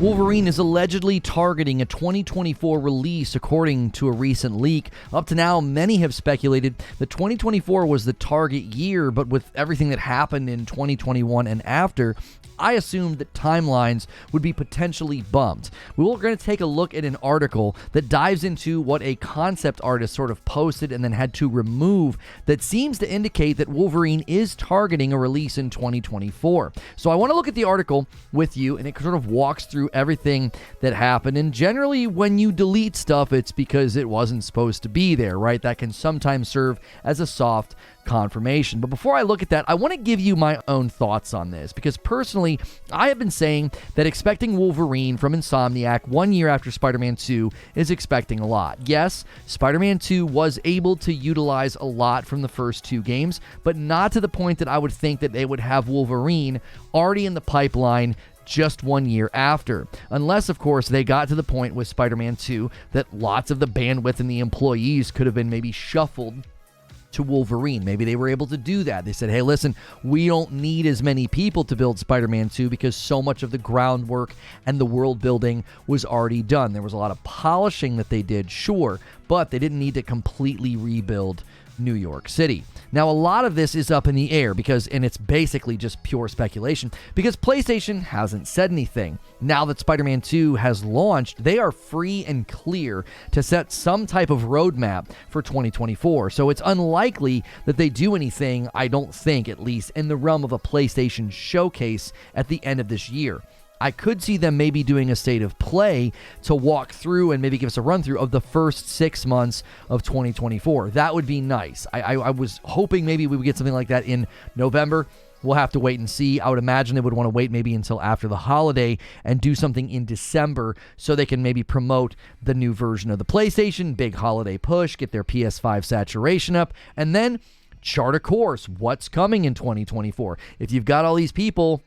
Wolverine is allegedly targeting a 2024 release, according to a recent leak. Up to now, many have speculated that 2024 was the target year, but with everything that happened in 2021 and after, I assumed that timelines would be potentially bumped. We're going to take a look at an article that dives into what a concept artist sort of posted and then had to remove that seems to indicate that Wolverine is targeting a release in 2024. So I want to look at the article with you, and it sort of walks through everything that happened. And generally, when you delete stuff, it's because it wasn't supposed to be there, right? That can sometimes serve as a soft confirmation. But before I look at that, I want to give you my own thoughts on this, because personally, I have been saying that expecting Wolverine from Insomniac 1 year after Spider-Man 2 is expecting a lot. Yes, Spider-Man 2 was able to utilize a lot from the first two games, but not to the point that I would think that they would have Wolverine already in the pipeline just 1 year after. Unless, of course, they got to the point with Spider-Man 2 that lots of the bandwidth and the employees could have been maybe shuffled to Wolverine. Maybe they were able to do that. They said, hey, listen, we don't need as many people to build Spider-Man 2 because so much of the groundwork and the world building was already done. There was a lot of polishing that they did, sure, but they didn't need to completely rebuild New York City. Now, a lot of this is up in the air and it's basically just pure speculation, because PlayStation hasn't said anything. Now that Spider-Man 2 has launched, they are free and clear to set some type of roadmap for 2024. So it's unlikely that they do anything, I don't think, at least in the realm of a PlayStation showcase at the end of this year. I could see them maybe doing a state of play to walk through and maybe give us a run through of the first 6 months of 2024. That would be nice. I was hoping maybe we would get something like that in November. We'll have to wait and see. I would imagine they would want to wait maybe until after the holiday and do something in December so they can maybe promote the new version of the PlayStation, big holiday push, get their PS5 saturation up, and then chart a course. What's coming in 2024? If you've got all these people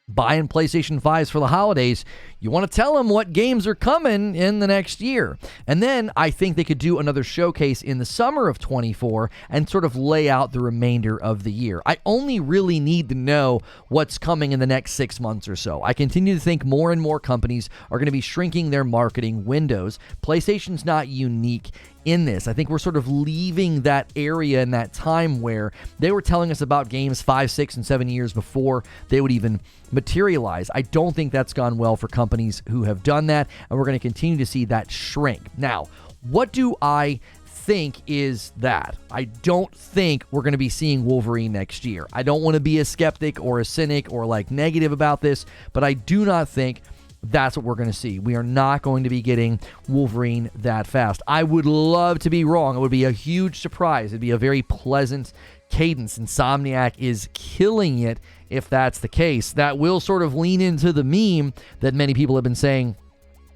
buying PlayStation 5s for the holidays, you want to tell them what games are coming in the next year. And then I think they could do another showcase in the summer of 24 and sort of lay out the remainder of the year. I only really need to know what's coming in the next 6 months or so. I continue to think more and more companies are going to be shrinking their marketing windows. PlayStation's not unique in this. I think we're sort of leaving that area and that time where they were telling us about games 5, 6, and 7 years before they would even materialize. I don't think that's gone well for companies who have done that, and we're going to continue to see that shrink. Now, what do I think is that? I don't think we're going to be seeing Wolverine next year. I don't want to be a skeptic or a cynic or like negative about this, but I do not think that's what we're going to see. We are not going to be getting Wolverine that fast. I would love to be wrong. It would be a huge surprise. It'd be a very pleasant cadence. Insomniac is killing it if that's the case. That will sort of lean into the meme that many people have been saying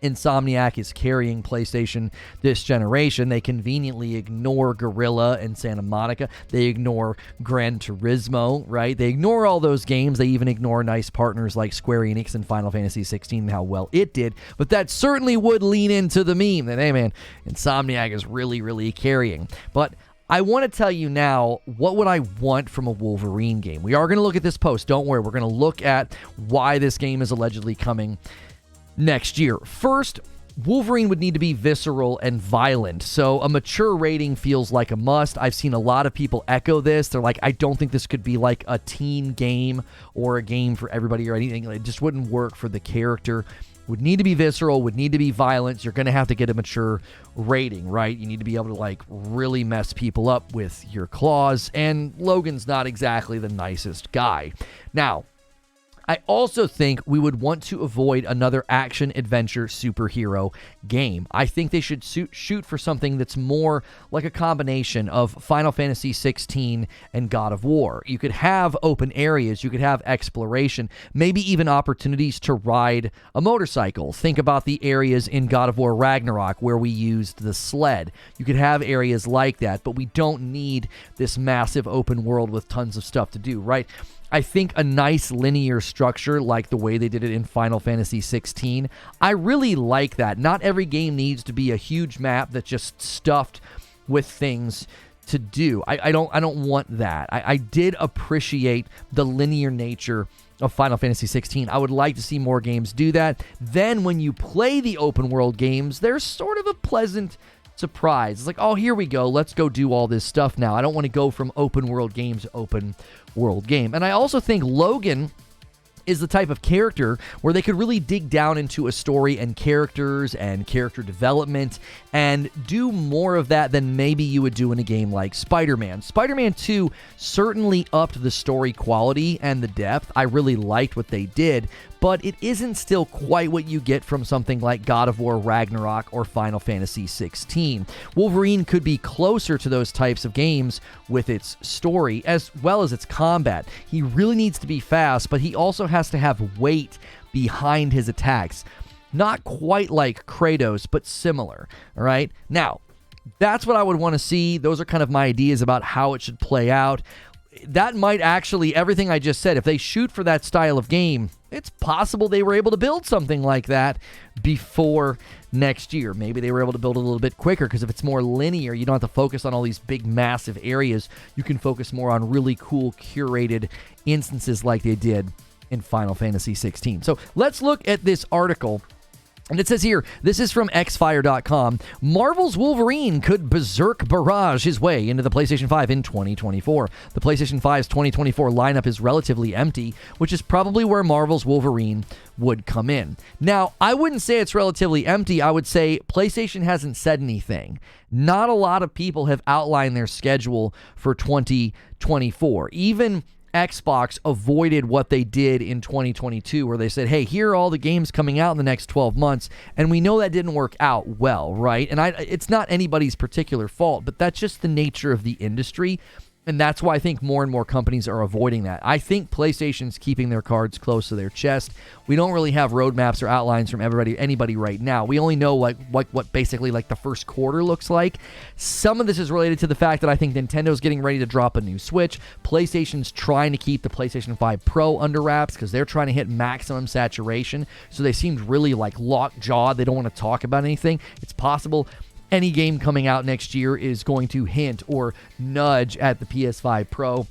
Insomniac is carrying PlayStation this generation. They conveniently ignore Guerrilla and Santa Monica. They ignore Gran Turismo, right? They ignore all those games. They even ignore nice partners like Square Enix and Final Fantasy 16 and how well it did. But that certainly would lean into the meme that, hey man, Insomniac is really, really carrying. But I want to tell you now, what would I want from a Wolverine game? We are going to look at this post. Don't worry. We're going to look at why this game is allegedly coming next year. First, Wolverine would need to be visceral and violent, so a mature rating feels like a must. I've seen a lot of people echo this. They're like, I don't think this could be like a teen game or a game for everybody or anything. It just wouldn't work for the character. Would need to be visceral, would need to be violent. You're going to have to get a mature rating, right? You need to be able to like really mess people up with your claws, and Logan's not exactly the nicest guy. Now, I also think we would want to avoid another action-adventure superhero game. I think they should shoot for something that's more like a combination of Final Fantasy 16 and God of War. You could have open areas, you could have exploration, maybe even opportunities to ride a motorcycle. Think about the areas in God of War Ragnarok where we used the sled. You could have areas like that, but we don't need this massive open world with tons of stuff to do, right? I think a nice linear structure like the way they did it in Final Fantasy 16, I really like that. Not every game needs to be a huge map that's just stuffed with things to do. I don't want that. I did appreciate the linear nature of Final Fantasy 16. I would like to see more games do that. Then when you play the open world games, there's sort of a pleasant surprise. It's like, oh, here we go. Let's go do all this stuff now. I don't want to go from open world game to open world game. And I also think Logan is the type of character where they could really dig down into a story and characters and character development and do more of that than maybe you would do in a game like Spider-Man. Spider-Man 2 certainly upped the story quality and the depth. I really liked what they did, but it isn't still quite what you get from something like God of War Ragnarok or Final Fantasy 16. Wolverine could be closer to those types of games with its story as well as its combat. He really needs to be fast, but he also has to have weight behind his attacks. Not quite like Kratos, but similar. All right? Now, that's what I would want to see. Those are kind of my ideas about how it should play out. That might actually, everything I just said, if they shoot for that style of game, it's possible they were able to build something like that before next year. Maybe they were able to build it a little bit quicker, because if it's more linear, you don't have to focus on all these big, massive areas. You can focus more on really cool, curated instances like they did in Final Fantasy 16. So let's look at this article. And it says here, this is from xfire.com, Marvel's Wolverine could berserk barrage his way into the PlayStation 5 in 2024. The PlayStation 5's 2024 lineup is relatively empty, which is probably where Marvel's Wolverine would come in. Now, I wouldn't say it's relatively empty. I would say PlayStation hasn't said anything. Not a lot of people have outlined their schedule for 2024. Even Xbox avoided what they did in 2022, where they said, hey, here are all the games coming out in the next 12 months, and we know that didn't work out well, right? And it's not anybody's particular fault, but that's just the nature of the industry, and that's why I think more and more companies are avoiding that. I think PlayStation's keeping their cards close to their chest. We don't really have roadmaps or outlines from anybody right now. We only know what basically like the first quarter looks like. Some of this is related to the fact that I think Nintendo's getting ready to drop a new Switch. PlayStation's trying to keep the PlayStation 5 Pro under wraps because they're trying to hit maximum saturation. So they seemed really like lockjawed. They don't want to talk about anything. It's possible any game coming out next year is going to hint or nudge at the PS5 Pro.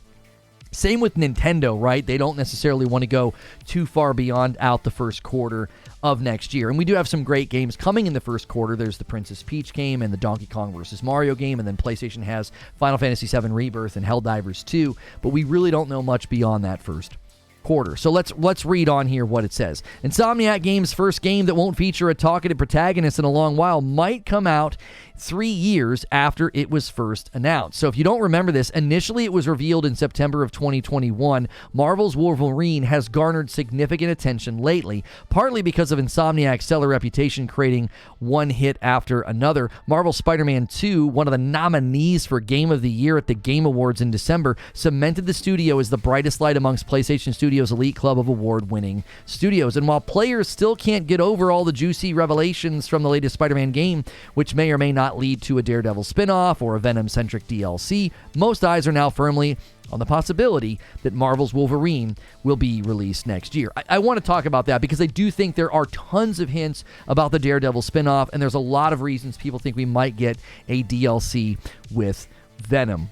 Same with Nintendo, right? They don't necessarily want to go too far beyond out the first quarter of next year. And we do have some great games coming in the first quarter. There's the Princess Peach game and the Donkey Kong vs. Mario game, and then PlayStation has Final Fantasy VII Rebirth and Helldivers 2, but we really don't know much beyond that first quarter. So let's read on here what it says. Insomniac Games' first game that won't feature a talkative protagonist in a long while might come out 3 years after it was first announced. So if you don't remember this, initially it was revealed in September of 2021. Marvel's Wolverine has garnered significant attention lately, partly because of Insomniac's stellar reputation creating one hit after another. Marvel's Spider-Man 2, one of the nominees for Game of the Year at the Game Awards in December, cemented the studio as the brightest light amongst PlayStation Studios' elite club of award-winning studios. And while players still can't get over all the juicy revelations from the latest Spider-Man game, which may or may not lead to a Daredevil spin-off or a Venom-centric DLC, most eyes are now firmly on the possibility that Marvel's Wolverine will be released next year. I want to talk about that because I do think there are tons of hints about the Daredevil spin-off, and there's a lot of reasons people think we might get a DLC with Venom.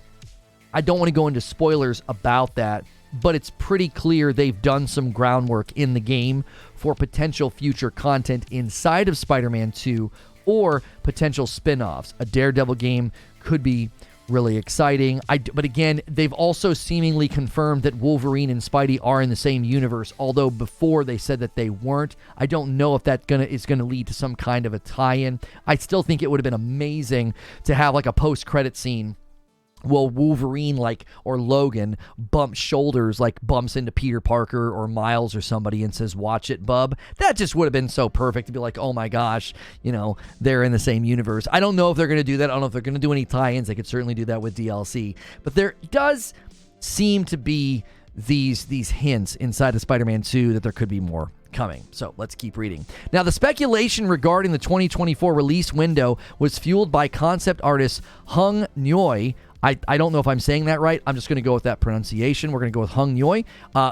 I don't want to go into spoilers about that, but it's pretty clear they've done some groundwork in the game for potential future content inside of Spider-Man 2 or potential spin-offs. A Daredevil game could be really exciting. But again, they've also seemingly confirmed that Wolverine and Spidey are in the same universe, although before they said that they weren't. I don't know if that is going to lead to some kind of a tie-in. I still think it would have been amazing to have like a post-credit scene. Well, Wolverine, or Logan, bumps shoulders, bumps into Peter Parker or Miles or somebody and says, "Watch it, bub." That just would have been so perfect to be like, oh my gosh, they're in the same universe. I don't know if they're going to do that. I don't know if they're going to do any tie-ins. They could certainly do that with DLC. But there does seem to be these hints inside of Spider-Man 2 that there could be more coming. So let's keep reading. Now, the speculation regarding the 2024 release window was fueled by concept artist Hung Ngoy I don't know if I'm saying that right. I'm just going to go with that pronunciation. We're going to go with Hung Nyoy,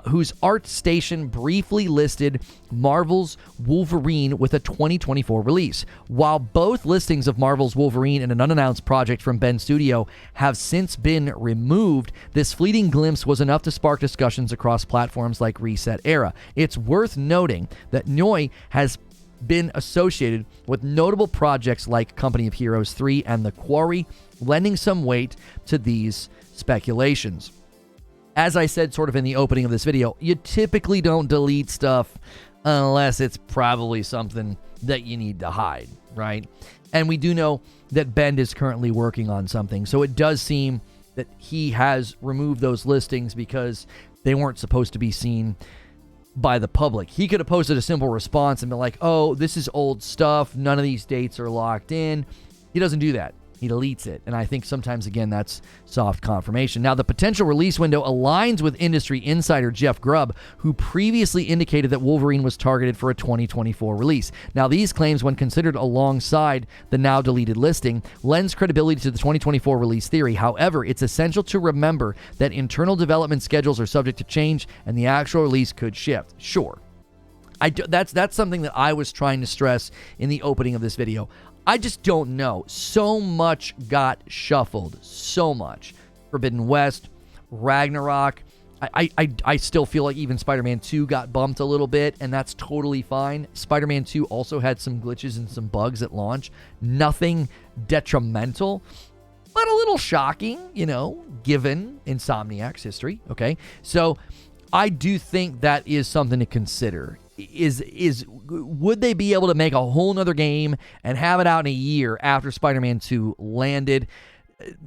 whose ArtStation briefly listed Marvel's Wolverine with a 2024 release. While both listings of Marvel's Wolverine and an unannounced project from Ben Studio have since been removed, this fleeting glimpse was enough to spark discussions across platforms like Reset Era. It's worth noting that Nyoy has been associated with notable projects like Company of Heroes 3 and The Quarry, lending some weight to these speculations. As I said sort of in the opening of this video, you typically don't delete stuff unless it's probably something that you need to hide, right? And we do know that Bend is currently working on something, so it does seem that he has removed those listings because they weren't supposed to be seen by the public. He could have posted a simple response and been like, oh, this is old stuff, none of these dates are locked in. He doesn't do that. He deletes it. And I think sometimes, again, that's soft confirmation. Now, the potential release window aligns with industry insider Jeff Grubb, who previously indicated that Wolverine was targeted for a 2024 release. Now, these claims, when considered alongside the now deleted listing, lends credibility to the 2024 release theory. However, it's essential to remember that internal development schedules are subject to change and the actual release could shift. Sure. That's something that I was trying to stress in the opening of this video. I just don't know. So much got shuffled. So much. Forbidden West, Ragnarok. I still feel like even Spider-Man 2 got bumped a little bit, and that's totally fine. Spider-Man 2 also had some glitches and some bugs at launch. Nothing detrimental, but a little shocking, given Insomniac's history, okay? So I do think that is something to consider. Would they be able to make a whole nother game and have it out in a year after Spider-Man 2 landed?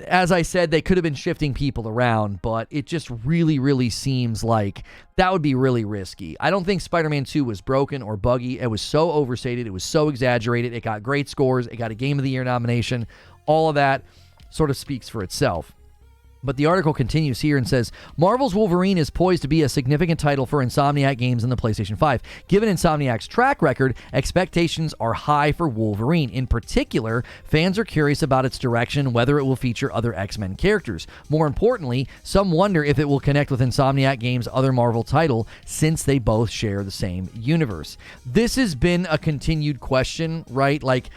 As I said, they could have been shifting people around, but it just really, really seems like that would be really risky. I don't think Spider-Man 2 was broken or buggy. It was so overstated. It was so exaggerated. It got great scores. It got a Game of the Year nomination. All of that sort of speaks for itself. But the article continues here and says, Marvel's Wolverine is poised to be a significant title for Insomniac Games in the PlayStation 5. Given Insomniac's track record, expectations are high for Wolverine. In particular, fans are curious about its direction and whether it will feature other X-Men characters. More importantly, some wonder if it will connect with Insomniac Games' other Marvel title, since they both share the same universe. This has been a continued question, right? Like,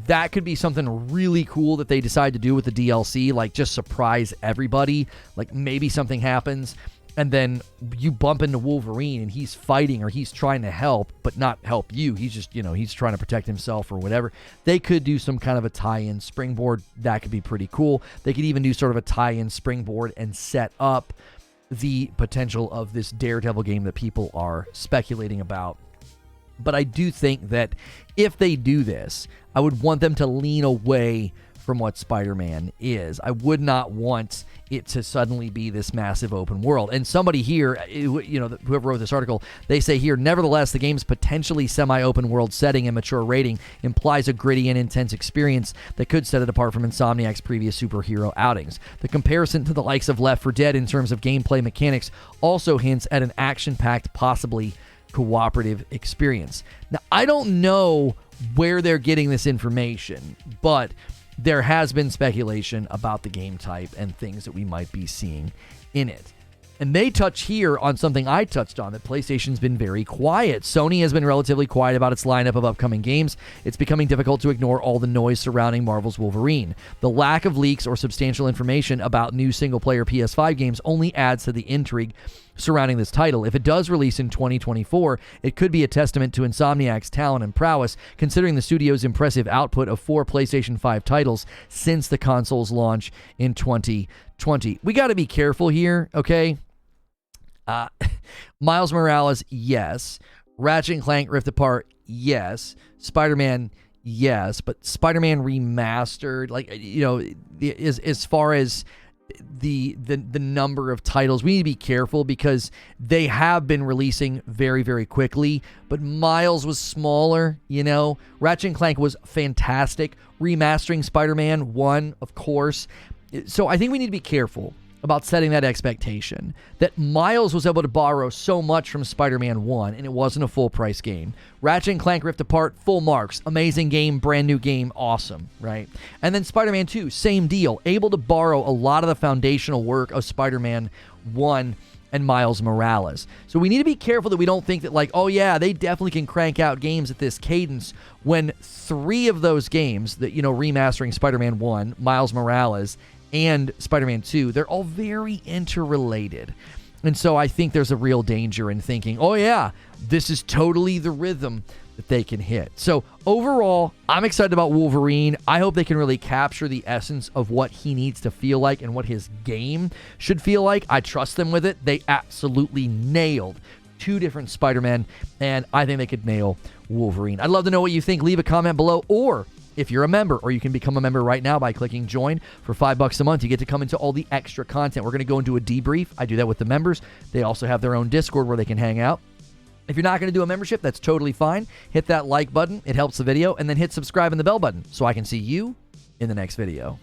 that could be something really cool that they decide to do with the DLC, like just surprise everybody. Like maybe something happens and then you bump into Wolverine and he's fighting or he's trying to help, but not help you. He's just, he's trying to protect himself or whatever. They could do some kind of a tie-in springboard. That could be pretty cool. They could even do sort of a tie-in springboard and set up the potential of this Daredevil game that people are speculating about. But I do think that if they do this, I would want them to lean away from what Spider-Man is. I would not want it to suddenly be this massive open world. And somebody here, whoever wrote this article, they say here, nevertheless, the game's potentially semi-open world setting and mature rating implies a gritty and intense experience that could set it apart from Insomniac's previous superhero outings. The comparison to the likes of Left 4 Dead in terms of gameplay mechanics also hints at an action-packed, possibly cooperative experience. Now, I don't know where they're getting this information, but there has been speculation about the game type and things that we might be seeing in it. And they touch here on something I touched on, that PlayStation's been very quiet. Sony has been relatively quiet about its lineup of upcoming games. It's becoming difficult to ignore all the noise surrounding Marvel's Wolverine. The lack of leaks or substantial information about new single-player PS5 games only adds to the intrigue surrounding this title. If it does release in 2024, it could be a testament to Insomniac's talent and prowess, considering the studio's impressive output of 4 PlayStation 5 titles since the console's launch in 2020. We got to be careful here, okay? Miles Morales, yes. Ratchet and Clank Rift Apart, yes. Spider-Man, yes. But Spider-Man Remastered, as far as the number of titles, we need to be careful because they have been releasing very, very quickly. But Miles was smaller, Ratchet and Clank was fantastic. Remastering Spider-Man 1, of course. So I think we need to be careful about setting that expectation. That Miles was able to borrow so much from Spider-Man 1, and it wasn't a full-price game. Ratchet & Clank Rift Apart, full marks. Amazing game, brand new game, awesome, right? And then Spider-Man 2, same deal. Able to borrow a lot of the foundational work of Spider-Man 1 and Miles Morales. So we need to be careful that we don't think that, like, oh yeah, they definitely can crank out games at this cadence, when 3 of those games that, you know, remastering Spider-Man 1, Miles Morales, and Spider-Man 2, they're all very interrelated. And so I think there's a real danger in thinking, oh yeah, this is totally the rhythm that they can hit. So overall, I'm excited about Wolverine. I hope they can really capture the essence of what he needs to feel like and what his game should feel like. I trust them with it. They absolutely nailed 2 different Spider-Men, and I think they could nail Wolverine. I'd love to know what you think. Leave a comment below, or if you're a member, or you can become a member right now by clicking join for $5 a month. You get to come into all the extra content. We're going to go into a debrief. I do that with the members. They also have their own Discord where they can hang out. If you're not going to do a membership, that's totally fine. Hit that like button. It helps the video. And then hit subscribe and the bell button so I can see you in the next video.